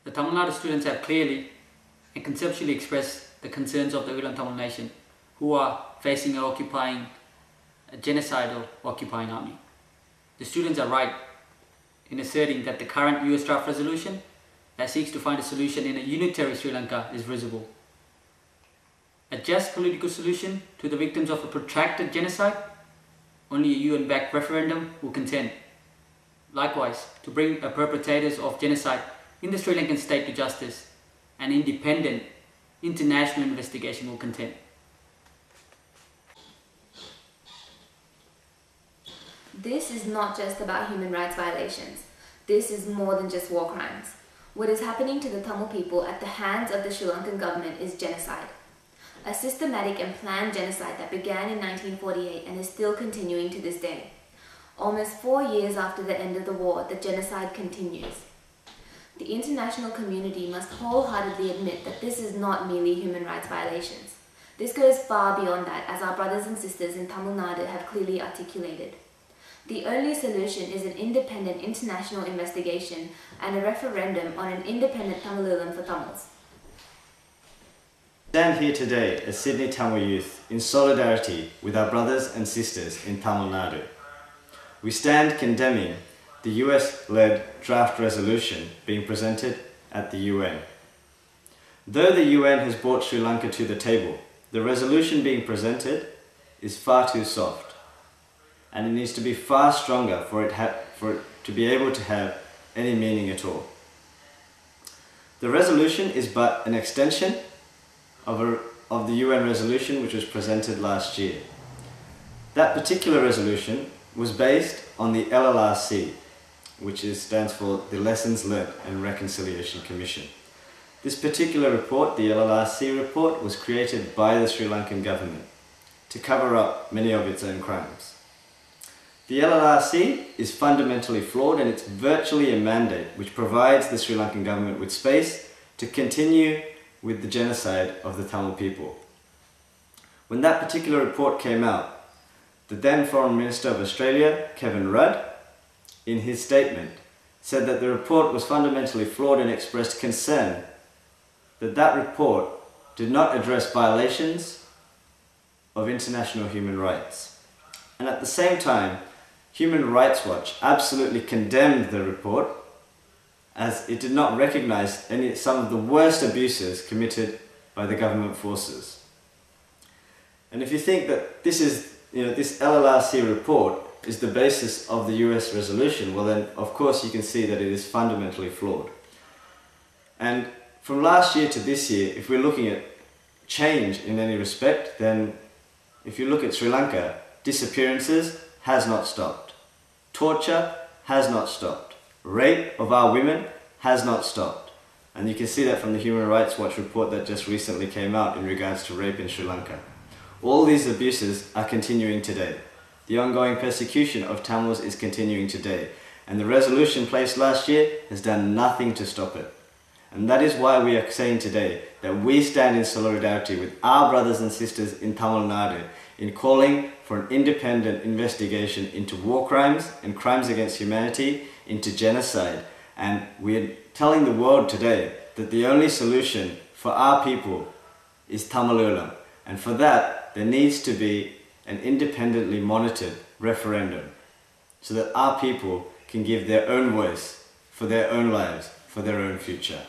The Tamil Nadu students have clearly and conceptually expressed the concerns of the Eelam Tamil nation, who are facing a genocidal occupying army. The students are right in asserting that the current US draft resolution that seeks to find a solution in a unitary Sri Lanka is risible. A just political solution to the victims of a protracted genocide, only a UN-backed referendum will contend. Likewise, to bring the perpetrators of genocide in the Sri Lankan state to justice, an independent international investigation will contend. This is not just about human rights violations. This is more than just war crimes. What is happening to the Tamil people at the hands of the Sri Lankan government is genocide. A systematic and planned genocide that began in 1948 and is still continuing to this day. Almost 4 years after the end of the war, the genocide continues. The international community must wholeheartedly admit that this is not merely human rights violations. This goes far beyond that, as our brothers and sisters in Tamil Nadu have clearly articulated. The only solution is an independent international investigation and a referendum on an independent Tamilulam for Tamils. We stand here today as Sydney Tamil youth in solidarity with our brothers and sisters in Tamil Nadu. We stand condemning the US-led draft resolution being presented at the UN. Though the UN has brought Sri Lanka to the table, the resolution being presented is far too soft, and it needs to be far stronger for it to be able to have any meaning at all. The resolution is but an extension of the UN resolution which was presented last year. That particular resolution was based on the LLRC, which stands for the Lessons Learnt and Reconciliation Commission. This particular report, the LLRC report, was created by the Sri Lankan government to cover up many of its own crimes. The LLRC is fundamentally flawed, and it's virtually a mandate which provides the Sri Lankan government with space to continue with the genocide of the Tamil people. When that particular report came out, the then Foreign Minister of Australia, Kevin Rudd, in his statement, said that the report was fundamentally flawed and expressed concern that that report did not address violations of international human rights. And at the same time, Human Rights Watch absolutely condemned the report, as it did not recognize some of the worst abuses committed by the government forces. And if you think that this LLRC report is the basis of the US resolution, well then of course you can see that it is fundamentally flawed. And from last year to this year, if we're looking at change in any respect, then if you look at Sri Lanka, disappearances has not stopped. Torture has not stopped. Rape of our women has not stopped. And you can see that from the Human Rights Watch report that just recently came out in regards to rape in Sri Lanka. All these abuses are continuing today. The ongoing persecution of Tamils is continuing today. And the resolution placed last year has done nothing to stop it. And that is why we are saying today that we stand in solidarity with our brothers and sisters in Tamil Nadu in calling for an independent investigation into war crimes and crimes against humanity, into genocide. And we are telling the world today that the only solution for our people is Tamilulam. And for that, there needs to be an independently monitored referendum so that our people can give their own voice for their own lives, for their own future.